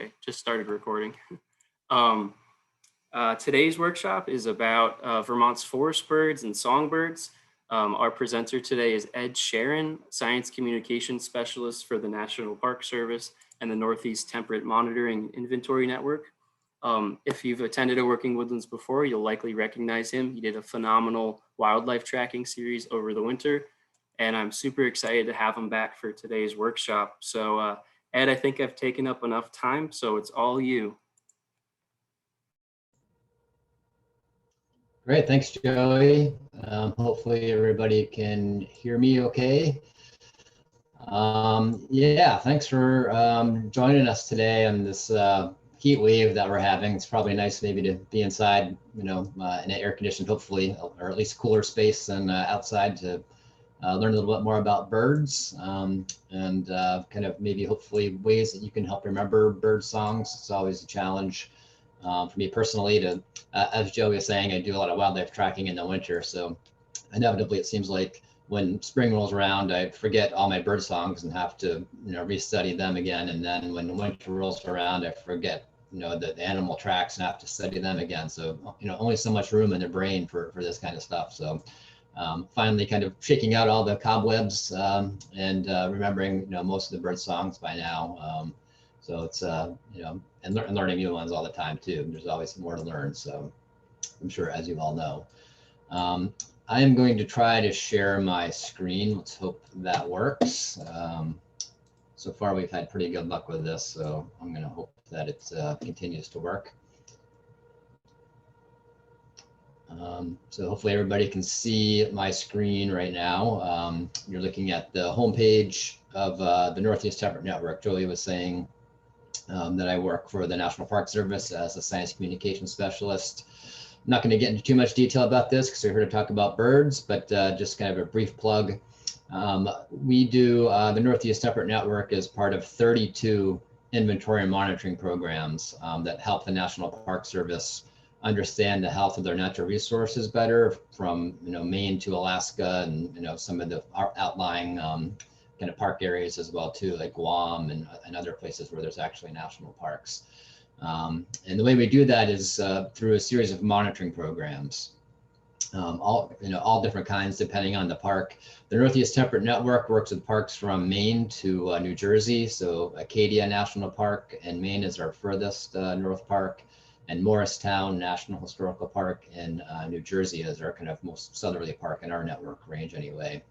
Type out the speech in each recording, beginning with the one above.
Okay, just started recording. Today's workshop is about Vermont's forest birds and songbirds. Our presenter today is Ed Sharon, Science Communication Specialist for the National Park Service and the Northeast Temperate Monitoring Inventory Network. If you've attended a Working Woodlands before, you'll likely recognize him. He did a phenomenal wildlife tracking series over the winter, and I'm super excited to have him back for today's workshop. So Ed, I think I've taken up enough time, so it's all you. Great, thanks, Joey. Hopefully everybody can hear me okay. Yeah, thanks for joining us today on this heat wave that we're having. It's probably nice maybe to be inside, in an air-conditioned, hopefully, or at least cooler space than outside to learn a little bit more about birds and kind of maybe hopefully ways that you can help remember bird songs. It's always a challenge. For me personally, to as Joey was saying, I do a lot of wildlife tracking in the winter, so inevitably it seems like when spring rolls around, I forget all my bird songs and have to restudy them again. And then when winter rolls around, I forget the animal tracks and have to study them again. So only so much room in the brain for this kind of stuff. So finally kind of shaking out all the cobwebs and remembering most of the bird songs by now. So it's and learning new ones all the time too. There's always more to learn. So I'm sure, as you all know, I am going to try to share my screen. Let's hope that works. So far, we've had pretty good luck with this, so I'm going to hope that it continues to work. So hopefully everybody can see my screen right now. You're looking at the homepage of the Northeast Temperate Network. Joey was saying that I work for the National Park Service as a science communication specialist. I'm not going to get into too much detail about this because we're here to talk about birds, but just kind of a brief plug. We do the Northeast Temperate Network is part of 32 inventory and monitoring programs that help the National Park Service understand the health of their natural resources better, from Maine to Alaska, and some of the outlying kind of park areas as well too, like Guam and other places where there's actually national parks. And the way we do that is through a series of monitoring programs, all different kinds depending on the park. The Northeast Temperate Network works with parks from Maine to New Jersey. So Acadia National Park in Maine is our furthest north park, and Morristown National Historical Park in New Jersey is our kind of most southerly park in our network range anyway.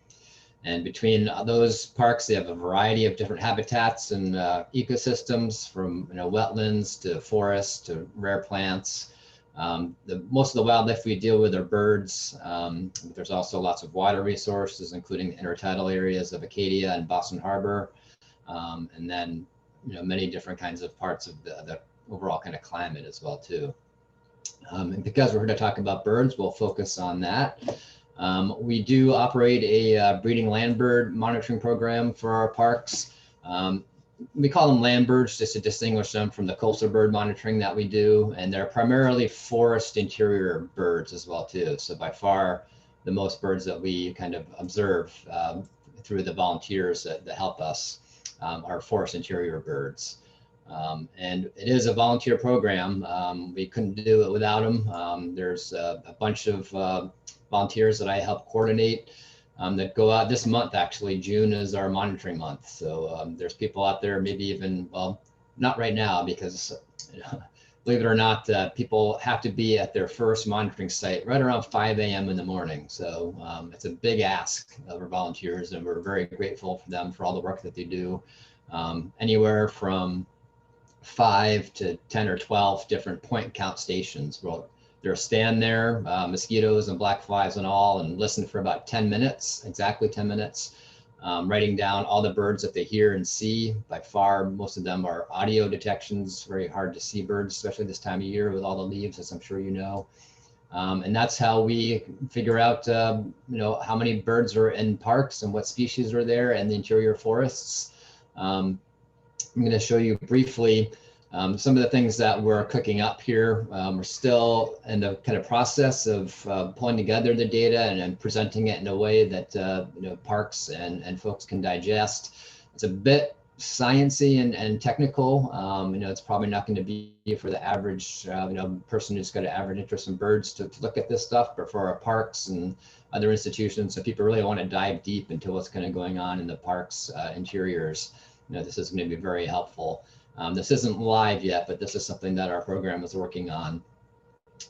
And between those parks, they have a variety of different habitats and ecosystems, from wetlands to forests to rare plants. Most of the wildlife we deal with are birds. But there's also lots of water resources, including the intertidal areas of Acadia and Boston Harbor, and then many different kinds of parts of the overall kind of climate as well too. And because we're here to talk about birds, we'll focus on that. We do operate a breeding land bird monitoring program for our parks. We call them land birds just to distinguish them from the coastal bird monitoring that we do. And they're primarily forest interior birds as well too. So by far the most birds that we kind of observe through the volunteers that help us are forest interior birds. And it is a volunteer program. We couldn't do it without them. There's a bunch of volunteers that I help coordinate that go out this month. Actually, June is our monitoring month. So there's people out there, maybe even, well, not right now, because believe it or not, people have to be at their first monitoring site right around 5 a.m. in the morning. So it's a big ask of our volunteers, and we're very grateful for them for all the work that they do. Anywhere from 5 to 10 or 12 different point count stations. Well, they'll stand there, mosquitoes and black flies and all, and listen for about 10 minutes, exactly 10 minutes, writing down all the birds that they hear and see. By far, most of them are audio detections, very hard to see birds, especially this time of year with all the leaves, as I'm sure you know. And that's how we figure out, how many birds are in parks and what species are there in the interior forests. I'm going to show you briefly some of the things that we're cooking up here. We're still in the kind of process of pulling together the data and presenting it in a way that parks and folks can digest. It's a bit sciencey and technical. It's probably not going to be for the average, person who's got an average interest in birds to look at this stuff, but for our parks and other institutions, so people really want to dive deep into what's kind of going on in the parks interiors, this is going to be very helpful. This isn't live yet, but this is something that our program is working on.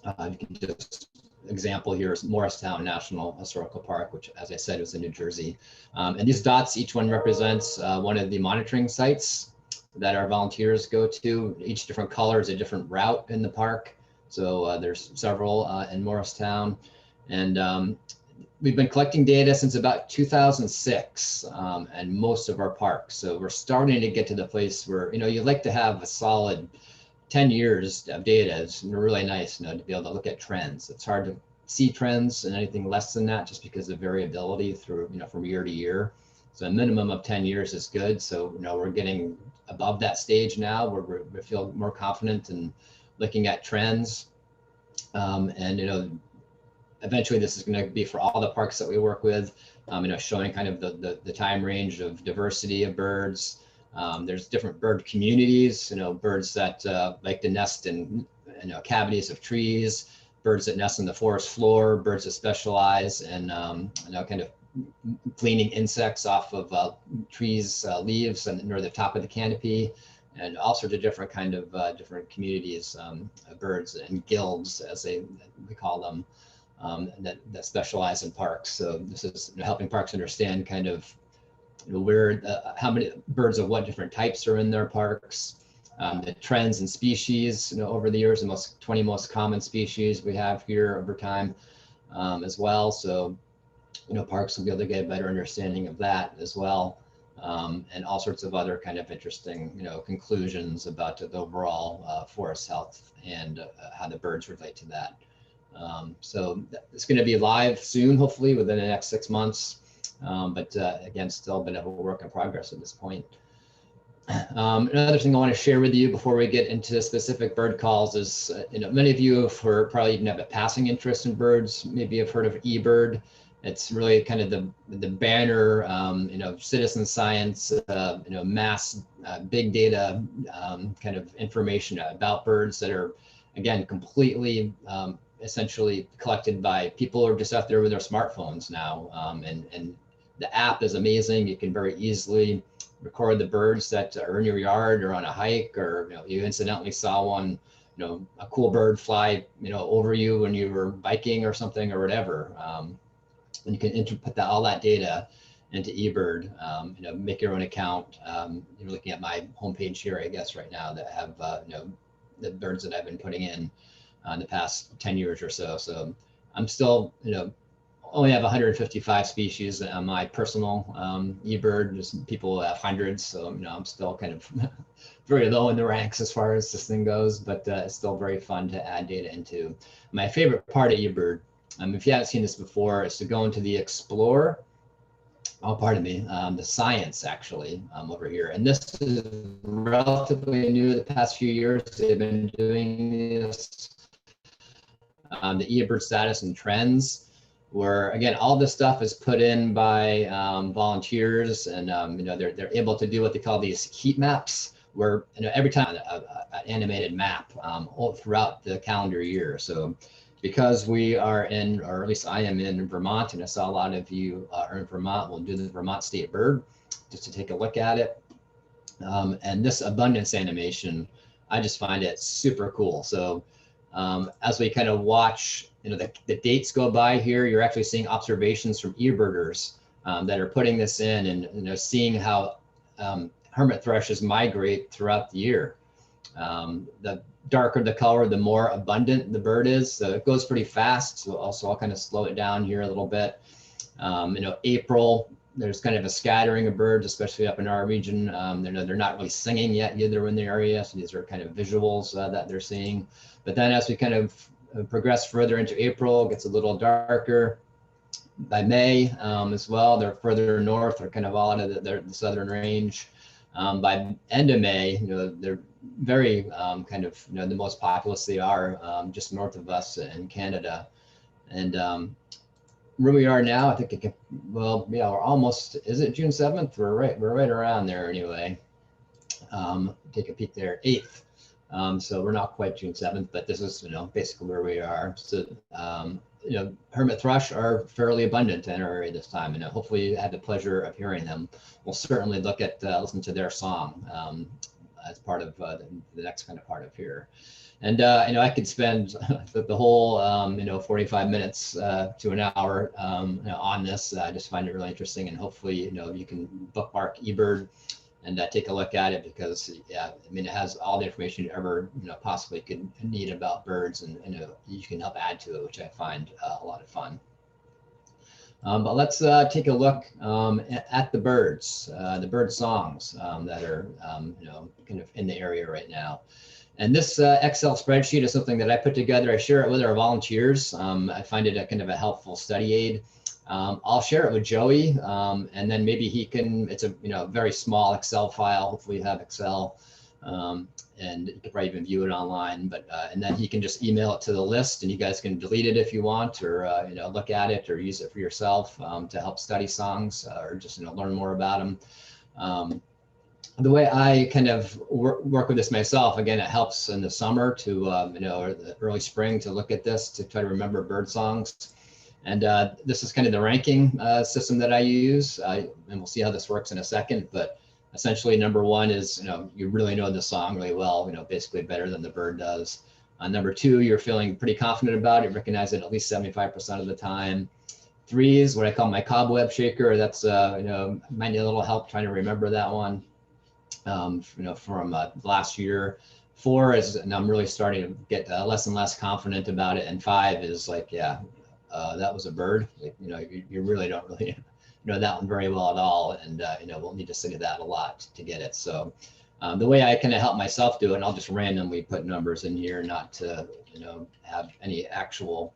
You can just example here is Morristown National Historical Park, which, as I said, was in New Jersey. And these dots, each one represents one of the monitoring sites that our volunteers go to. Each different color is a different route in the park. So there's several in Morristown. And we've been collecting data since about 2006 and most of our parks. So we're starting to get to the place where, you'd like to have a solid 10 years of data. Is really nice, to be able to look at trends. It's hard to see trends and anything less than that just because of variability through, from year to year. So a minimum of 10 years is good. So, we're getting above that stage now where we feel more confident in looking at trends. And, eventually this is going to be for all the parks that we work with, showing kind of the time range of diversity of birds. There's different bird communities, birds that like to nest in cavities of trees, birds that nest on the forest floor, birds that specialize in kind of gleaning insects off of trees, leaves, and near the top of the canopy, and all sorts of different kind of different communities of birds and guilds, as we call them, that specialize in parks. So this is helping parks understand kind of where how many birds of what different types are in their parks, the trends and species, over the years, the 20 most common species we have here over time as well. So, parks will be able to get a better understanding of that as well, and all sorts of other kind of interesting, conclusions about the overall forest health and how the birds relate to that. So it's going to be live soon, hopefully within the next 6 months. But again, still a bit of a work in progress at this point. Another thing I want to share with you before we get into specific bird calls is, many of you have heard, probably even have a passing interest in birds. Maybe you've heard of Ebird. It's really kind of the banner, citizen science, mass big data kind of information about birds that are, again, completely essentially collected by people who are just out there with their smartphones now. And the app is amazing. You can very easily record the birds that are in your yard or on a hike, or you incidentally saw one, a cool bird fly, over you when you were biking or something or whatever. And you can input all that data into Ebird. Make your own account. You're looking at my homepage here, I guess, right now, that have the birds that I've been putting in the past 10 years or so. So I'm still, only have 155 species on my personal Ebird. Just people have hundreds, so I'm still kind of very low in the ranks as far as this thing goes, but it's still very fun to add data into. My favorite part of Ebird, if you haven't seen this before, is to go into the Explore. Oh, pardon me, the Science actually over here, and this is relatively new. The past few years they've been doing this, the Ebird status and trends, where again all this stuff is put in by volunteers, and they're able to do what they call these heat maps, where every time an animated map all throughout the calendar year. So because we are in, or at least I am in Vermont, and I saw a lot of you are in Vermont, we'll do the Vermont State Bird just to take a look at it. And this abundance animation, I just find it super cool. So as we kind of watch, the dates go by here, you're actually seeing observations from eBirders that are putting this in, and seeing how hermit thrushes migrate throughout the year. The darker the color, the more abundant the bird is. So it goes pretty fast. So also I'll kind of slow it down here a little bit. April, there's kind of a scattering of birds, especially up in our region. They're not really singing yet either in the area. So these are kind of visuals that they're seeing. But then as we kind of progress further into April, it gets a little darker. By May as well, they're further north, they're kind of all out of the southern range. By end of May, they're very kind of, the most populous they are just north of us in Canada. And where we are now, I think we're almost, is it June 7th? We're right around there anyway. take a peek there, 8th. So we're not quite June 7th, but this is, basically where we are. So, hermit thrush are fairly abundant in our area this time, and hopefully you had the pleasure of hearing them. We'll certainly look at, listen to their song as part of the next kind of part of here. And, I could spend the whole, 45 minutes to an hour on this. I just find it really interesting, and hopefully, you can bookmark Ebird and take a look at it, because it has all the information you ever possibly could need about birds, and you can help add to it, which I find a lot of fun. But let's take a look at the birds, the bird songs that are kind of in the area right now. And this Excel spreadsheet is something that I put together. I share it with our volunteers. I find it a kind of a helpful study aid. I'll share it with Joey, and then maybe he can, it's a very small Excel file. Hopefully you have Excel, and you could probably even view it online, but and then he can just email it to the list, and you guys can delete it if you want, or look at it or use it for yourself to help study songs, or just learn more about them. The way I kind of work with this myself, again, it helps in the summer to or the early spring to look at this to try to remember bird songs. And this is kind of the ranking system that I use, and we'll see how this works in a second. But essentially, number 1 is you really know the song really well, basically better than the bird does. Number 2, you're feeling pretty confident about it, recognize it at least 75% of the time. 3 is what I call my cobweb shaker. That's might need a little help trying to remember that one, from last year. 4 is, and I'm really starting to get less and less confident about it. And 5 is like, that was a bird. Like, you really don't really know that one very well at all, and we'll need to study that a lot to get it. So the way I kind of help myself do it, and I'll just randomly put numbers in here, not to have any actual.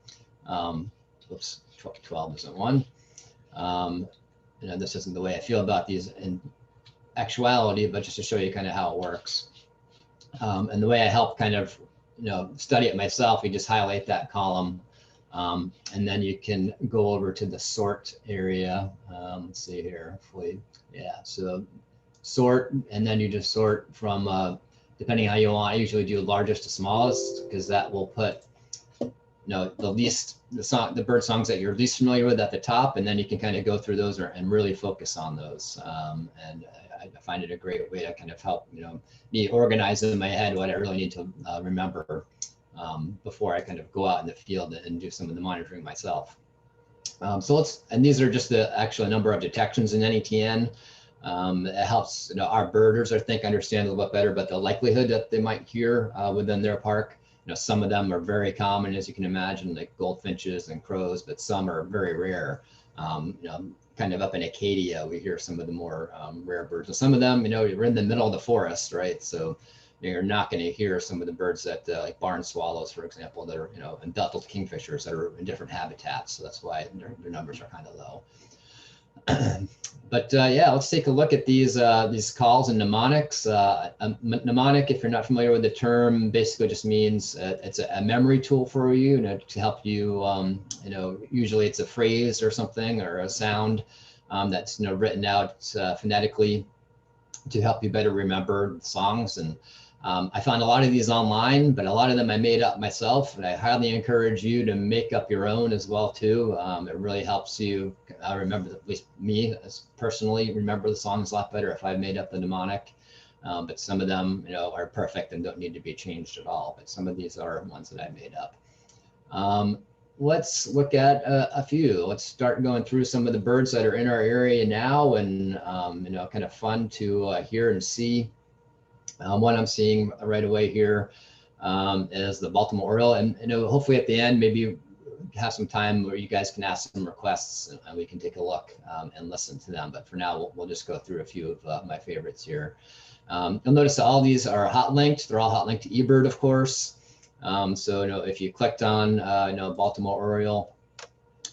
Oops, 12 isn't one. This isn't the way I feel about these in actuality, but just to show you kind of how it works. And the way I help kind of study it myself, you just highlight that column. And then you can go over to the sort area. Let's see here, hopefully, so sort, and then you just sort from, depending how you want. I usually do largest to smallest, because that will put, the bird songs that you're least familiar with at the top, and then you can kind of go through those and really focus on those. And I find it a great way to kind of help, me organize in my head what I really need to remember before I kind of go out in the field and do some of the monitoring myself. And these are just the actual number of detections in NETN. It helps, our birders, I think, understand a little bit better, but the likelihood that they might hear within their park. Some of them are very common, as you can imagine, like goldfinches and crows, but some are very rare. Kind of up in Acadia, we hear some of the more rare birds. And some of them, you're in the middle of the forest, right? So you're not going to hear some of the birds that like barn swallows, for example, that are, and belted kingfishers that are in different habitats. So that's why their numbers are kind of low. But let's take a look at these calls and mnemonics. Mnemonic, if you're not familiar with the term, basically just means it's a memory tool for you, to help you, usually it's a phrase or something, or a sound that's written out phonetically to help you better remember songs. And I found a lot of these online, but a lot of them I made up myself, and I highly encourage you to make up your own as well too. It really helps you remember, at least me personally, remember the songs a lot better if I made up the mnemonic. But some of them, are perfect and don't need to be changed at all. But some of these are ones that I made up. Let's look at a few. Let's start going through some of the birds that are in our area now, and kind of fun to hear and see. One I'm seeing right away here is the Baltimore Oriole, and hopefully at the end maybe have some time where you guys can ask some requests and we can take a look and listen to them. But for now, we'll just go through a few of my favorites here. You'll notice that all these are hot linked. They're all hot linked to Ebird, of course. So if you clicked on Baltimore Oriole,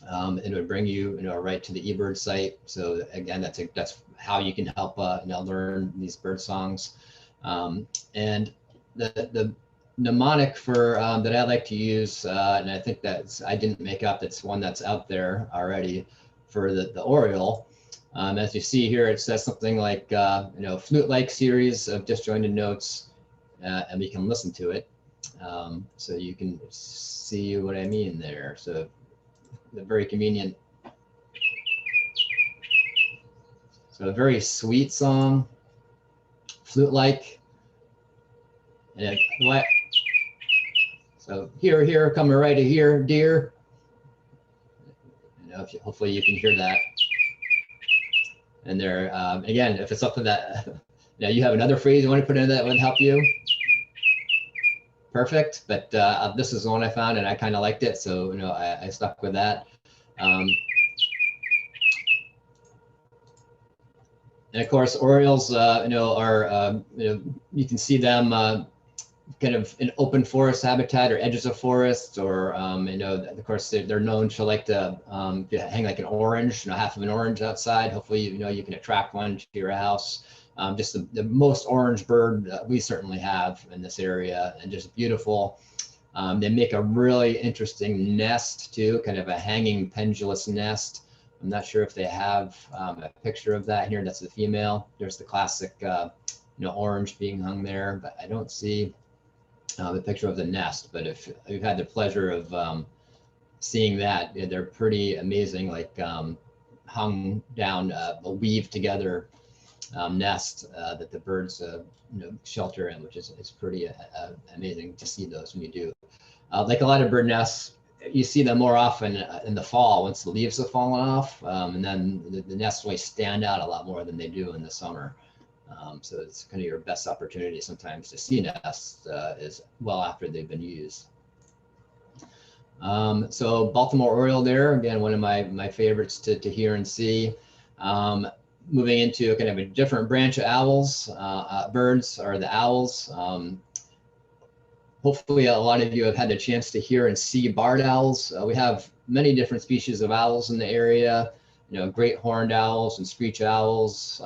it would bring you right to the Ebird site. So again, that's how you can help learn these bird songs. And the mnemonic for that I like to use, and I think I didn't make up, that's one that's out there already for the Oriole, As you see here, it says something like, flute-like series of disjointed notes, and we can listen to it. So you can see what I mean there. So the very convenient. So a very sweet song, flute-like. And what? So here, come right here, dear. Hopefully you can hear that. And there, again, if it's something that you have another phrase you want to put in that would help you, perfect. But this is the one I found, and I kind of liked it, so I stuck with that. And of course, orioles, are you can see them kind of in open forest habitat or edges of forests, or of course they're known to like to hang like an orange, half of an orange outside. Hopefully you can attract one to your house. Just the most orange bird we certainly have in this area, and just beautiful. They make a really interesting nest too, kind of a hanging pendulous nest. I'm not sure if they have a picture of that here. That's the female. There's the classic orange being hung there, but I don't see the picture of the nest. But if you've had the pleasure of seeing that, they're pretty amazing, like hung down a weave together nest that the birds shelter in, which is pretty amazing to see those when you do. Like a lot of bird nests, you see them more often in the fall once the leaves have fallen off, and then the nests really stand out a lot more than they do in the summer. So it's kind of your best opportunity sometimes to see nests is well after they've been used. So Baltimore Oriole there, again, one of my favorites to hear and see. Moving into kind of a different branch of owls, birds are the owls. Hopefully a lot of you have had the chance to hear and see barred owls. We have many different species of owls in the area, great horned owls and screech owls,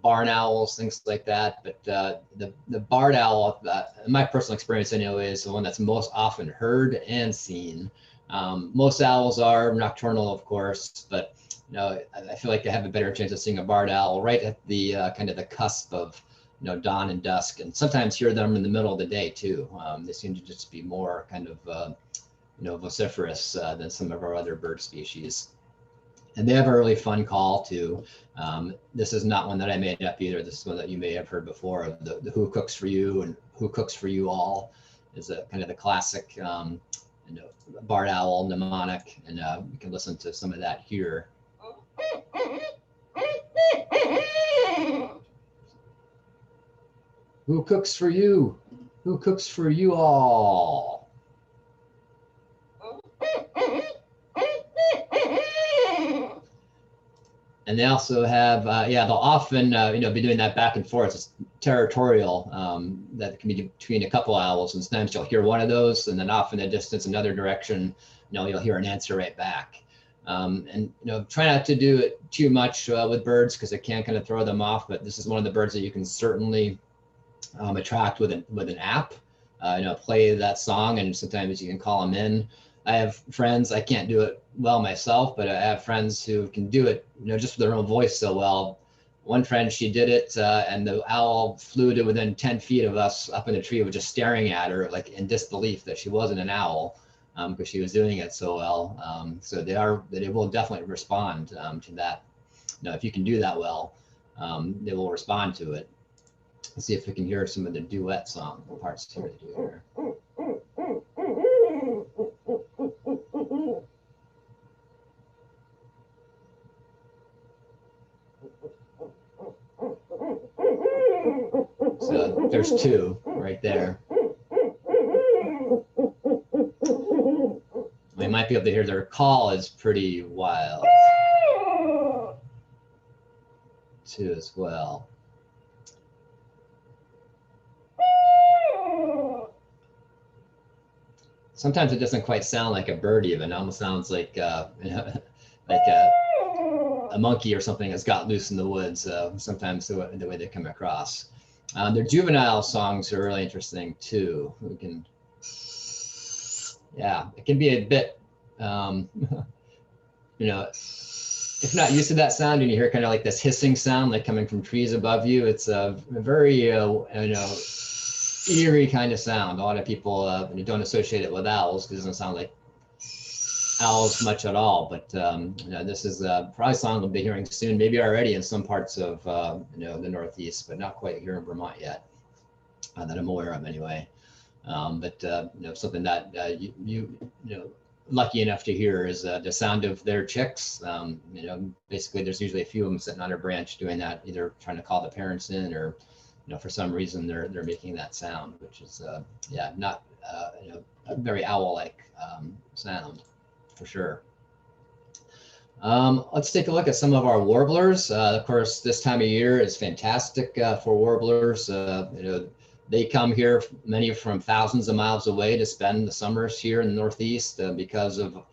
barn owls, things like that. But the barred owl, in my personal experience anyway, is the one that's most often heard and seen. Most owls are nocturnal, of course, but I feel like I have a better chance of seeing a barred owl right at the kind of the cusp of dawn and dusk, and sometimes hear them in the middle of the day too. They seem to just be more kind of vociferous than some of our other bird species. And they have a really fun call too. This is not one that I made up either. This is one that you may have heard before. The who cooks for you and who cooks for you all is a kind of the classic barred owl mnemonic, and we can listen to some of that here. Who cooks for you? Who cooks for you all? And they also have, they'll often, be doing that back and forth. It's territorial, that can be between a couple owls. And sometimes you'll hear one of those, and then off in the distance, another direction, you'll hear an answer right back. And try not to do it too much with birds, because it can kind of throw them off. But this is one of the birds that you can certainly attract with an app. Play that song, and sometimes you can call them in. I have friends, I can't do it well myself, but I have friends who can do it, just with their own voice so well. One friend, she did it, and the owl flew to within 10 feet of us up in the tree, just staring at her, like in disbelief that she wasn't an owl, because she was doing it so well. So they will definitely respond to that. If you can do that well, they will respond to it. Let's see if we can hear some of the duet song parts here. So there's two right there. We might be able to hear their call is pretty wild too as well. Sometimes it doesn't quite sound like a bird even. It almost sounds like like a monkey or something that's got loose in the woods. Sometimes the way they come across. Their juvenile songs are really interesting too. We can, it can be a bit, if not used to that sound and you hear kind of like this hissing sound like coming from trees above you, it's a very eerie kind of sound. A lot of people don't associate it with owls because it doesn't sound like owls much at all. But this is probably a song we'll be hearing soon, maybe already in some parts of the Northeast, but not quite here in Vermont yet, that I'm aware of anyway. But something that you lucky enough to hear is the sound of their chicks. Basically there's usually a few of them sitting on a branch doing that, either trying to call the parents in or for some reason they're making that sound, which is not a very owl-like sound for sure. Let's take a look at some of our warblers. Of course, this time of year is fantastic for warblers. They come here, many from thousands of miles away, to spend the summers here in the Northeast because of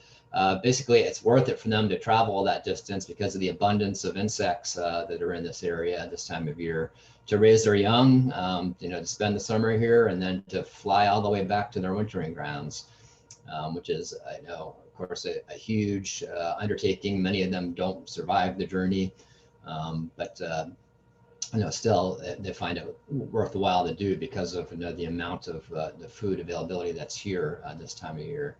basically it's worth it for them to travel that distance because of the abundance of insects that are in this area at this time of year, to raise their young, to spend the summer here and then to fly all the way back to their wintering grounds, which is, of course, a huge undertaking. Many of them don't survive the journey, but still they find it worthwhile to do because of the amount of the food availability that's here this time of year.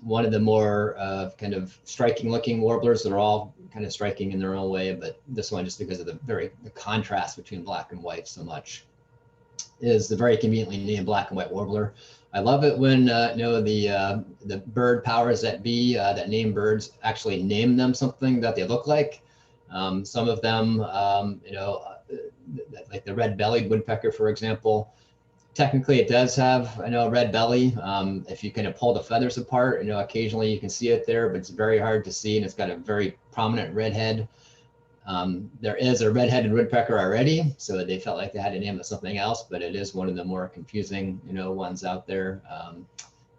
One of the more kind of striking looking warblers, that are all kind of striking in their own way, but this one, just because of the contrast between black and white so much, is the very conveniently named black and white warbler. I love it when the bird powers that be that name birds actually name them something that they look like. Some of them, like the red-bellied woodpecker, for example, technically it does have a red belly. If you kind of pull the feathers apart, occasionally you can see it there, but it's very hard to see, and it's got a very prominent red head. There is a red-headed woodpecker already, so they felt like they had to name it something else, but it is one of the more confusing ones out there.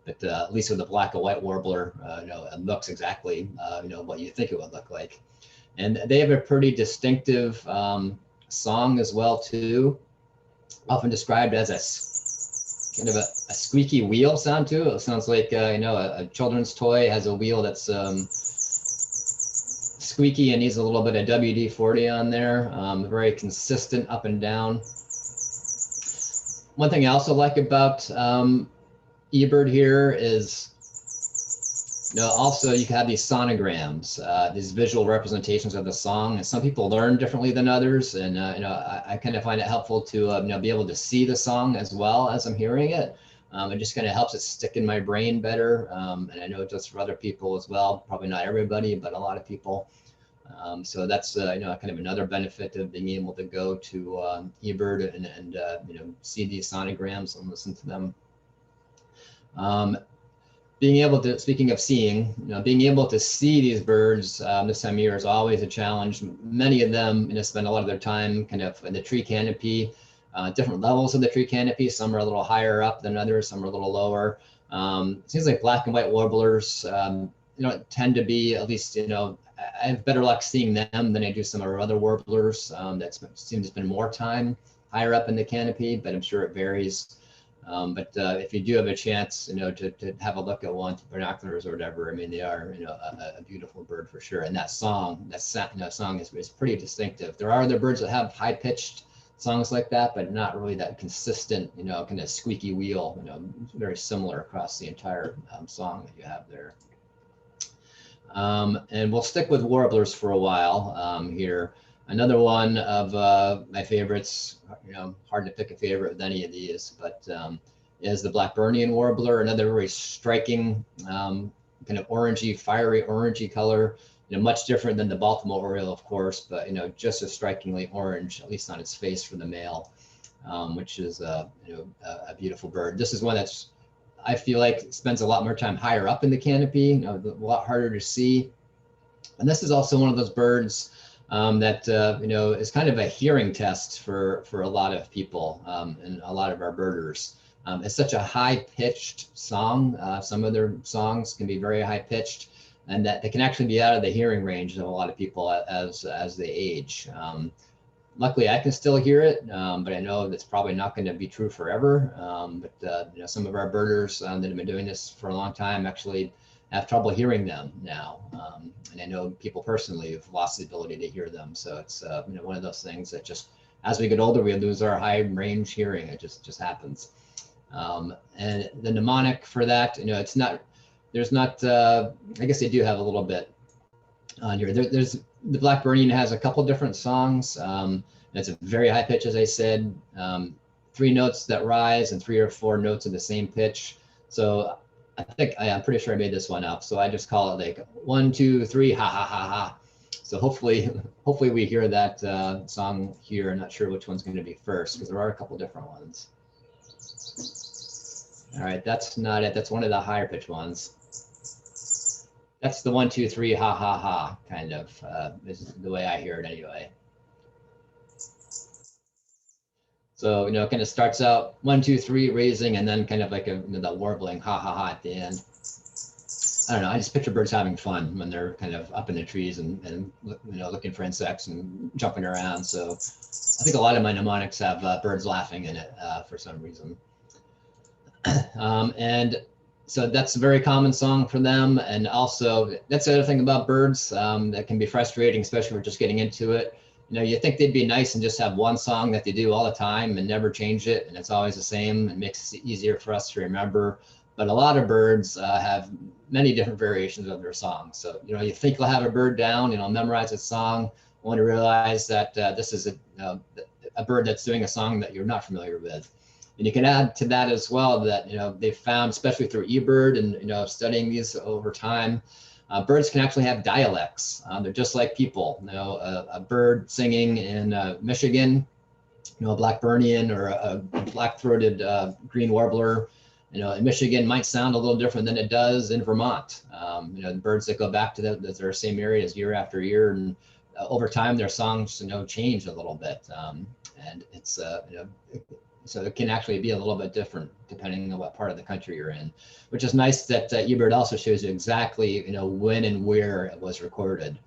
But at least with the black and white warbler, it looks exactly what you think it would look like. And they have a pretty distinctive song as well too, often described as a kind of a squeaky wheel sound too. It sounds like a children's toy has a wheel that's squeaky and needs a little bit of WD-40 on there. Very consistent up and down. One thing I also like about Ebird here is also you can have these sonograms, these visual representations of the song, and some people learn differently than others. And I kind of find it helpful to be able to see the song as well as I'm hearing it. It just kind of helps it stick in my brain better. And I know it does for other people as well. Probably not everybody, but a lot of people. So that's kind of another benefit of being able to go to Ebird and see these sonograms and listen to them. Being able to, speaking of seeing, being able to see these birds this time of year is always a challenge. Many of them, spend a lot of their time kind of in the tree canopy, different levels of the tree canopy. Some are a little higher up than others, some are a little lower. It seems like black and white warblers, tend to be, at least, I have better luck seeing them than I do some of our other warblers that seem to spend more time higher up in the canopy, but I'm sure it varies. But if you do have a chance, to have a look at one with binoculars or whatever, I mean, they are, a beautiful bird for sure. And that song, song is pretty distinctive. There are other birds that have high-pitched songs like that, but not really that consistent, kind of squeaky wheel, very similar across the entire song that you have there. And we'll stick with warblers for a while here. Another one of my favorites, hard to pick a favorite with any of these, but is the Blackburnian warbler, another very striking kind of orangey, fiery orangey color, much different than the Baltimore oriole, of course, but just as strikingly orange, at least on its face for the male, which is a beautiful bird. This is one that's, I feel like, spends a lot more time higher up in the canopy, a lot harder to see. And this is also one of those birds that is kind of a hearing test for a lot of people and a lot of our birders. It's such a high-pitched song. Some of their songs can be very high-pitched, and that they can actually be out of the hearing range of a lot of people as they age. Luckily, I can still hear it, but I know that's probably not going to be true forever. But some of our birders that have been doing this for a long time actually have trouble hearing them now. And I know people personally who've lost the ability to hear them. So it's one of those things that just, as we get older, we lose our high range hearing. It just happens. And the mnemonic for that, it's not, there's not, I guess they do have a little bit on here. There's the Blackburnian has a couple different songs. It's a very high pitch, as I said, 3 notes that rise and 3 or 4 notes in the same pitch. So I'm pretty sure I made this one up. So I just call it like 1, 2, 3, ha ha ha ha. So hopefully we hear that song here. I'm not sure which one's going to be first because there are a couple different ones. All right, that's not it. That's one of the higher pitch ones. That's the 1, 2, 3, ha ha ha kind of is the way I hear it anyway. So it kind of starts out 1, 2, 3 raising, and then kind of like that warbling ha ha ha at the end. I don't know. I just picture birds having fun when they're kind of up in the trees and looking for insects and jumping around. So I think a lot of my mnemonics have birds laughing in it for some reason. And so that's a very common song for them. And also that's the other thing about birds that can be frustrating, especially if we're just getting into it. You think they'd be nice and just have one song that they do all the time and never change it. And it's always the same. It makes it easier for us to remember. But a lot of birds have many different variations of their songs. So, you think you'll have a bird down, memorize a song, only to realize that this is a bird that's doing a song that you're not familiar with. And you can add to that as well that, they've found, especially through Ebird and, studying these over time, birds can actually have dialects. They're just like people. A bird singing in Michigan, a Blackburnian or a black-throated green warbler, in Michigan might sound a little different than it does in Vermont. The birds that go back to their same areas year after year, and over time their songs, change a little bit. And it's, so it can actually be a little bit different depending on what part of the country you're in, which is nice that Ebird also shows you exactly, when and where it was recorded.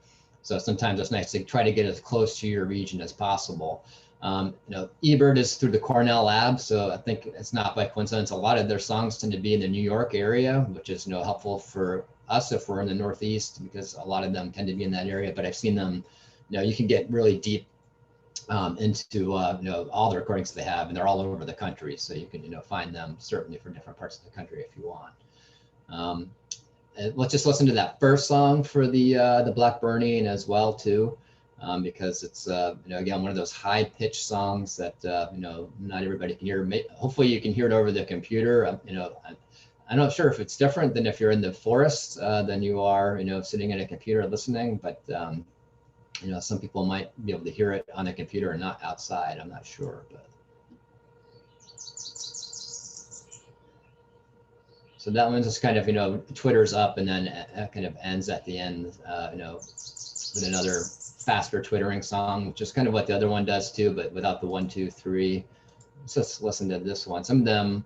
So sometimes it's nice to try to get as close to your region as possible. Ebird is through the Cornell lab, so I think it's not by coincidence. A lot of their songs tend to be in the New York area, which is helpful for us if we're in the Northeast, because a lot of them tend to be in that area. But I've seen them, you can get really deep into all the recordings they have, and they're all over the country, so you can find them certainly for different parts of the country if you want. Let's just listen to that first song for the Blackburnian as well too. Because it's again one of those high pitched songs that not everybody can hear. Hopefully you can hear it over the computer. I'm not sure if it's different than if you're in the forest than you are sitting in a computer listening, but some people might be able to hear it on a computer and not outside. I'm not sure, but so that one just kind of twitters up and then kind of ends at the end with another faster twittering song, which is kind of what the other one does too, but without the 1, 2, 3. Let's just listen to this one. Some of them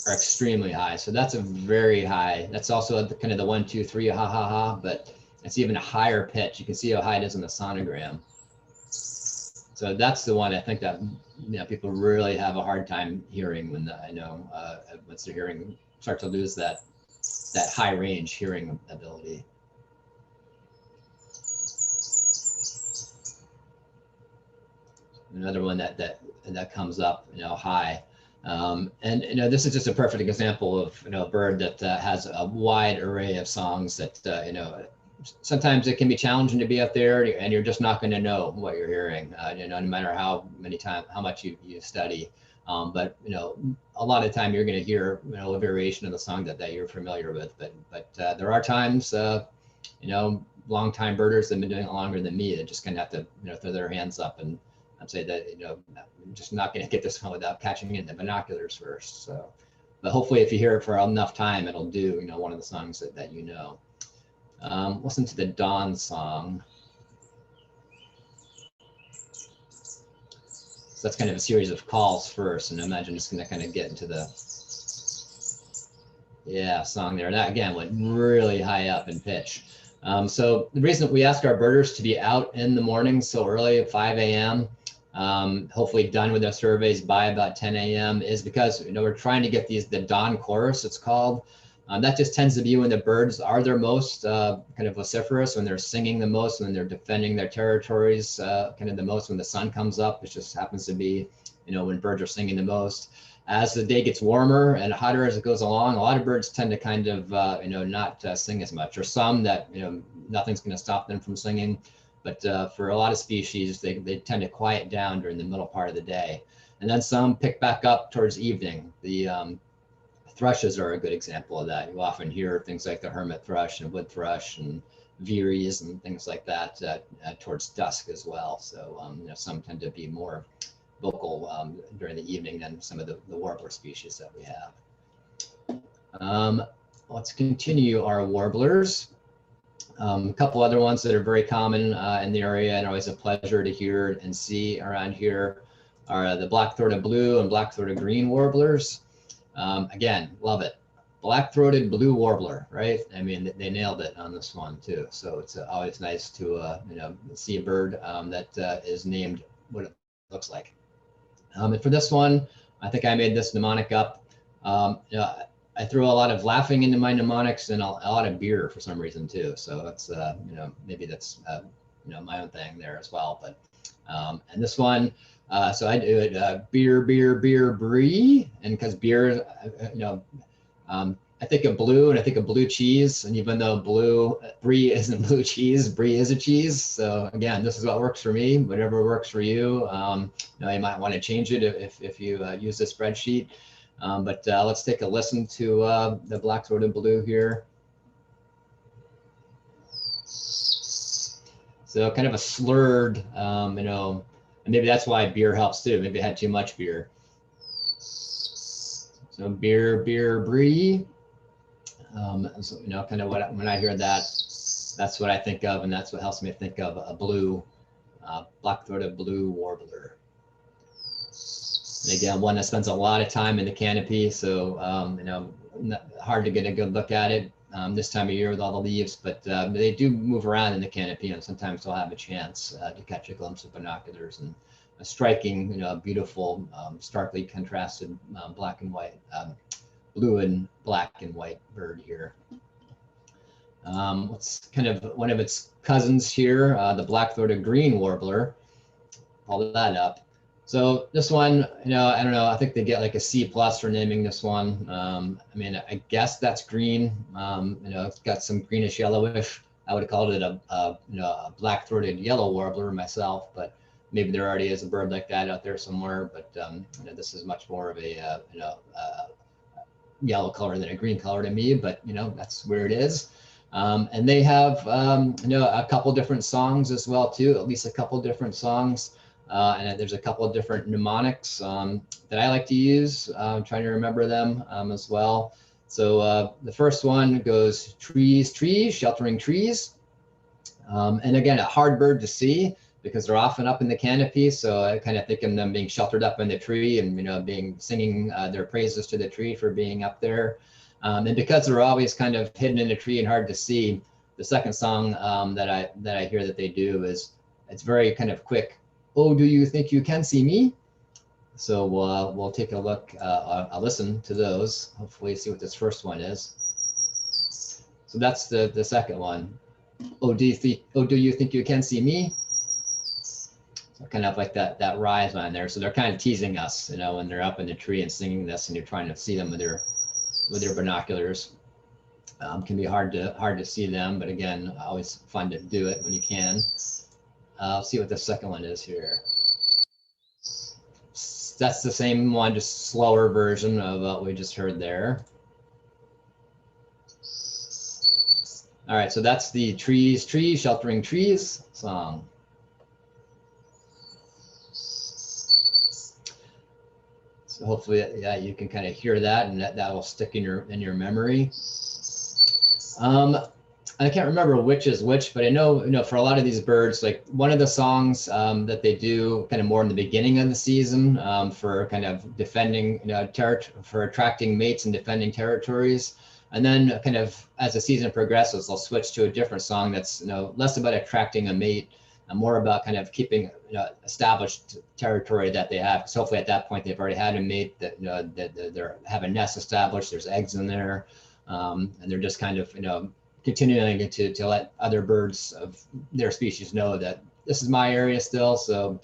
are extremely high. So that's a very high. That's also kind of the 1, 2, 3, ha ha ha, but it's even a higher pitch. You can see how high it is in the sonogram. So that's the one I think that people really have a hard time hearing when once their hearing start to lose that high range hearing ability. Another one that comes up high, and this is just a perfect example of a bird that has a wide array of songs that sometimes it can be challenging to be up there and you're just not going to know what you're hearing no matter how much you study, but a lot of the time you're going to hear a variation of the song that you're familiar with, but there are times long time birders that have been doing it longer than me that just kind of have to throw their hands up and say that I'm just not going to get this one without catching it in the binoculars first. So, but hopefully if you hear it for enough time, it'll do one of the songs that listen to the dawn song. So that's kind of a series of calls first, and I imagine it's going to kind of get into the song there. That again went really high up in pitch. So the reason we ask our birders to be out in the morning so early at 5 a.m. Hopefully done with their surveys by about 10 a.m. is because we're trying to get the dawn chorus, it's called, That just tends to be when the birds are their most kind of vociferous, when they're singing the most, when they're defending their territories kind of the most, when the sun comes up. It just happens to be, when birds are singing the most. As the day gets warmer and hotter as it goes along, a lot of birds tend to kind of, not sing as much, or some that, nothing's going to stop them from singing. But for a lot of species, they tend to quiet down during the middle part of the day. And then some pick back up towards evening. The thrushes are a good example of that. You often hear things like the hermit thrush and wood thrush and veeries and things like that towards dusk as well. So some tend to be more vocal during the evening than some of the warbler species that we have. Let's continue our warblers. A couple other ones that are very common in the area and always a pleasure to hear and see around here are the black-throated blue and black-throated green warblers. Again, love it. Black-throated blue warbler, right? I mean, they nailed it on this one too. So it's always nice to see a bird that is named what it looks like. And for this one, I think I made this mnemonic up. I threw a lot of laughing into my mnemonics and a lot of beer for some reason too. So that's maybe that's my own thing there as well. But and this one, so I do it beer, beer, beer, brie, and because beer, I think of blue and I think of blue cheese, and even though brie isn't blue cheese, brie is a cheese. So again, this is what works for me. Whatever works for you, you might want to change it if you use the spreadsheet. But let's take a listen to the black-throated blue here. So kind of a slurred, and maybe that's why beer helps too. Maybe I had too much beer. So beer, beer, brie. So, kind of when I hear that, that's what I think of, and that's what helps me think of a blue, black-throated blue warbler. And again, one that spends a lot of time in the canopy, so hard to get a good look at it this time of year with all the leaves, but they do move around in the canopy, and sometimes they'll have a chance to catch a glimpse of binoculars. And a striking, beautiful, starkly contrasted black and white, blue and black and white bird here. What's kind of one of its cousins here, the black-throated green warbler. Pull that up. So this one, I don't know, I think they get like a C+ for naming this one. I mean, I guess that's green. It's got some greenish yellowish. I would have called it a black-throated yellow warbler myself, but maybe there already is a bird like that out there somewhere. But this is much more of a yellow color than a green color to me, but that's where it is. And they have a couple different songs as well too, at least a couple different songs. And there's a couple of different mnemonics that I like to use. I'm trying to remember them as well. So the first one goes trees, trees, sheltering trees. And again, a hard bird to see because they're often up in the canopy. So I kind of think of them being sheltered up in the tree and singing their praises to the tree for being up there. And because they're always kind of hidden in a tree and hard to see, the second song that I hear that they do is it's very kind of quick. Oh, do you think you can see me? So we'll take a look, I'll listen to those, hopefully see what this first one is. So that's the second one. Oh, do you think you can see me? So kind of like that rise on there. So they're kind of teasing us, when they're up in the tree and singing this and you're trying to see them with their binoculars. Can be hard to see them, but again, always fun to do it when you can. I'll see what the second one is here. That's the same one, just slower version of what we just heard there. All right, so that's the trees, trees, sheltering trees song. So hopefully, yeah, you can kind of hear that, and that will stick in your memory. I can't remember which is which, but I know, for a lot of these birds, like one of the songs that they do kind of more in the beginning of the season for kind of defending, for attracting mates and defending territories. And then kind of as the season progresses, they'll switch to a different song that's, less about attracting a mate and more about kind of keeping, established territory that they have. Because hopefully at that point, they've already had a mate that, that they have a nest established, there's eggs in there. And they're just kind of, continuing to let other birds of their species know that this is my area still. So,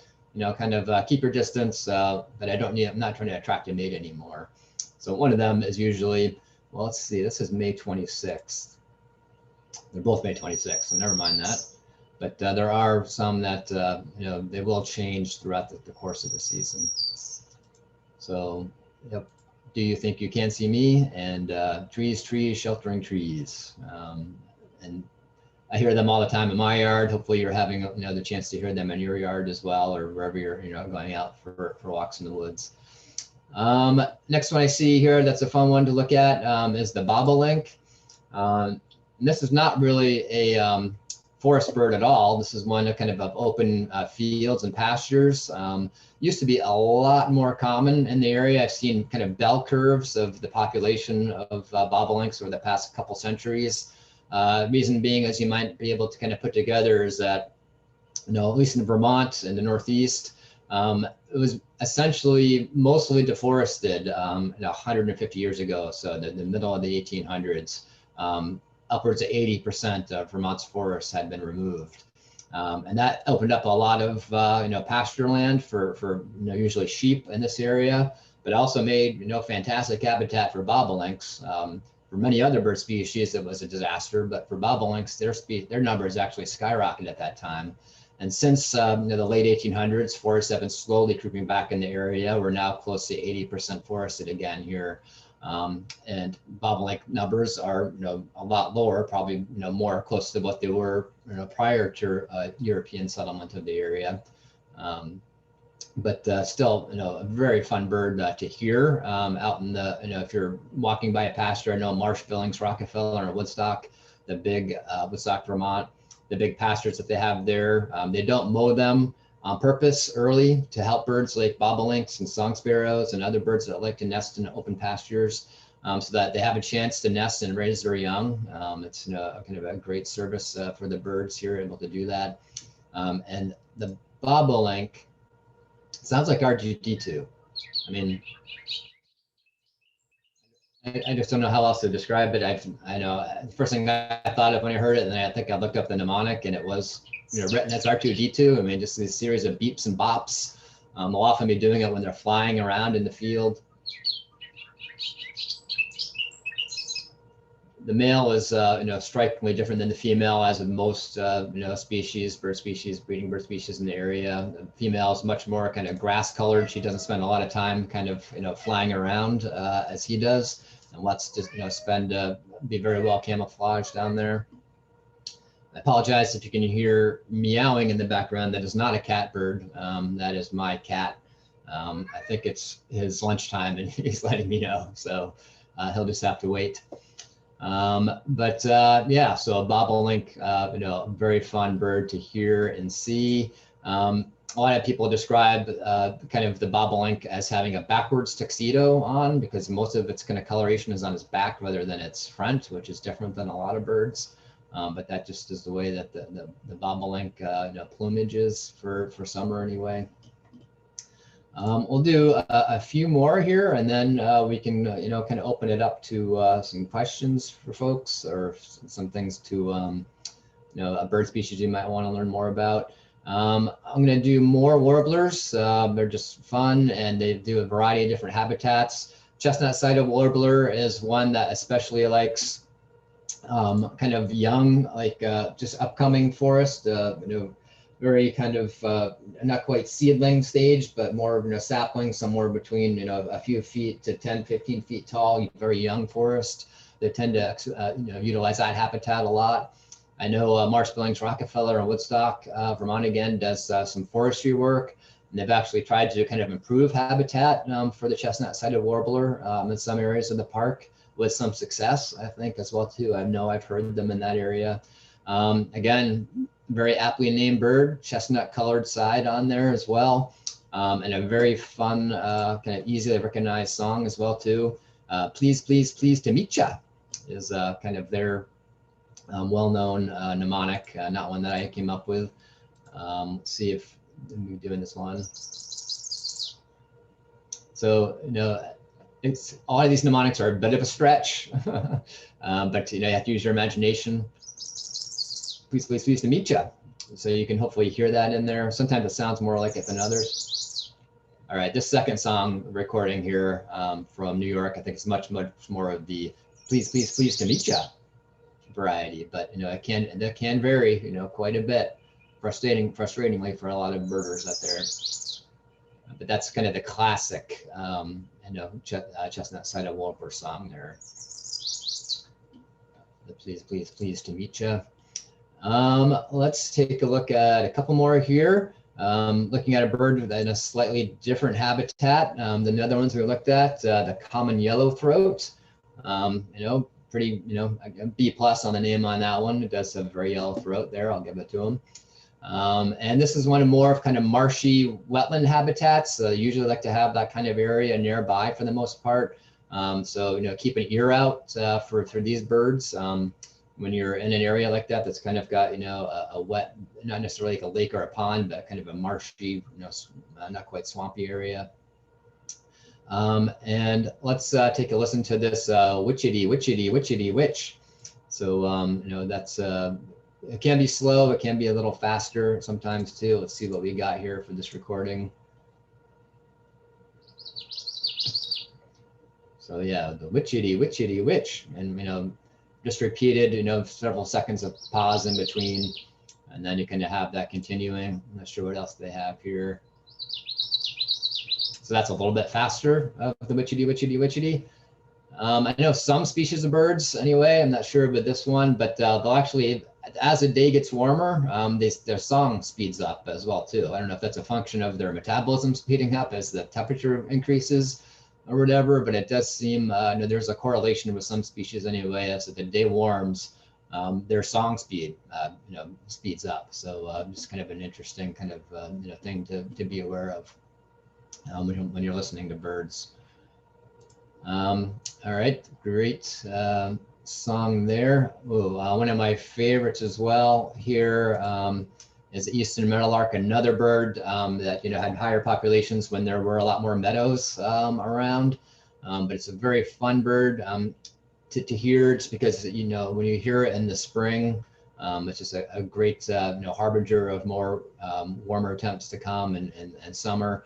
kind of keep your distance, but I'm not trying to attract a mate anymore. So one of them is usually, well, let's see, this is May 26th. They're both May 26th, so never mind that. But there are some that, they will change throughout the course of the season. So, yep. Do you think you can see me? And trees, sheltering trees. And I hear them all the time in my yard. Hopefully you're having the chance to hear them in your yard as well, or wherever you're going out for walks in the woods. Next one I see here, that's a fun one to look at, is the bobolink. And this is not really a forest bird at all. This is one kind of open fields and pastures. Used to be a lot more common in the area. I've seen kind of bell curves of the population of bobolinks over the past couple centuries. Reason being, as you might be able to kind of put together, is that, at least in Vermont and the Northeast, it was essentially mostly deforested 150 years ago. So the middle of the 1800s, upwards of 80% of Vermont's forests had been removed. And that opened up a lot of pasture land for usually sheep in this area, but also made fantastic habitat for bobolinks. For many other bird species, it was a disaster, but for bobolinks, their numbers actually skyrocketed at that time. And since the late 1800s, forests have been slowly creeping back in the area. We're now close to 80% forested again here. And bobolink numbers are a lot lower, probably more close to what they were prior to European settlement of the area. But still, a very fun bird to hear out in the, if you're walking by a pasture. I know Marsh-Billings-Rockefeller or Woodstock, the big Woodstock, Vermont, the big pastures that they have there. They don't mow them on purpose early to help birds like bobolinks and song sparrows and other birds that like to nest in open pastures, so that they have a chance to nest and raise their young. It's kind of a great service for the birds here, able to do that. And the bobolink sounds like R2D2. I mean, I just don't know how else to describe it. I know the first thing I thought of when I heard it, and then I think I looked up the mnemonic, and it was written as R2D2. I mean, just a series of beeps and bops. They'll often be doing it when they're flying around in the field. The male is strikingly different than the female, as with most species, breeding bird species in the area. The female is much more kind of grass colored. She doesn't spend a lot of time kind of flying around as he does, and lets just be very well camouflaged down there. I apologize if you can hear meowing in the background. That is not a cat bird. That is my cat. I think it's his lunchtime and he's letting me know, so he'll just have to wait. Yeah, so a bobolink, very fun bird to hear and see. A lot of people describe kind of the bobolink as having a backwards tuxedo on, because most of its kind of coloration is on its back rather than its front, which is different than a lot of birds. But that just is the way that the bobolink plumage is for summer anyway. We'll do a few more here, and then we can kind of open it up to some questions for folks, or some things to a bird species you might want to learn more about. I'm going to do more warblers. They're just fun, and they do a variety of different habitats. Chestnut-sided warbler is one that especially likes kind of young, like just upcoming forest, very kind of not quite seedling stage, but more sapling, somewhere between a few feet to 10, 15 feet tall, very young forest. They tend to utilize that habitat a lot. I know Marsh-Billings-Rockefeller and Woodstock, Vermont again, does some forestry work, and they've actually tried to kind of improve habitat for the chestnut-sided warbler in some areas of the park, with some success, I think, as well too. I know I've heard them in that area. Again, very aptly named bird, chestnut colored side on there as well, and a very fun, kind of easily recognized song as well too. Please, please, pleased to meet ya is kind of their well-known mnemonic, not one that I came up with. Let's see if we're doing this one. So, it's all of these mnemonics are a bit of a stretch, but you know, you have to use your imagination. Please, please, pleased to meet you. So you can hopefully hear that in there. Sometimes it sounds more like it than others. All right, this second song recording here from New York, I think it's much more of the please, please, pleased to meet you variety, but you know, it can vary, you know, quite a bit. Frustratingly for a lot of birders out there. But that's kind of the classic, you know, Chestnut Cider Warbler song there. The please, please, pleased to meet you. Let's take a look at a couple more here. Looking at a bird in a slightly different habitat than the other ones we looked at, the common yellowthroat. You know, pretty, you know, a B+ on the name on that one. It does have a very yellow throat there. I'll give it to him. And this is one of more of kind of marshy wetland habitats. Usually like to have that kind of area nearby for the most part. So, you know, keep an ear out for these birds. When you're in an area like that, that's kind of got, you know, a wet, not necessarily like a lake or a pond, but kind of a marshy, you know, not quite swampy area. And let's take a listen to this witchity, witchity, witchity, witch. So, you know, that's, it can be slow, it can be a little faster sometimes too. Let's see what we got here for this recording. So yeah, the witchity, witchity, witch. And, you know, just repeated, you know, several seconds of pause in between, and then you kind of have that continuing. I'm not sure what else they have here. So that's a little bit faster of the witchity, witchity, witchity. I know some species of birds anyway, I'm not sure about this one, but they'll actually, as the day gets warmer, their song speeds up as well too. I don't know if that's a function of their metabolism speeding up as the temperature increases or whatever, but it does seem, you know, there's a correlation with some species anyway, as the day warms, their song speed, you know, speeds up. So just kind of an interesting kind of, you know, thing to be aware of when you're listening to birds. All right, great song there. Ooh, one of my favorites as well here is the eastern meadowlark, another bird that, you know, had higher populations when there were a lot more meadows around. But it's a very fun bird to hear, just because, you know, when you hear it in the spring, it's just a great, you know, harbinger of more warmer temps to come and summer.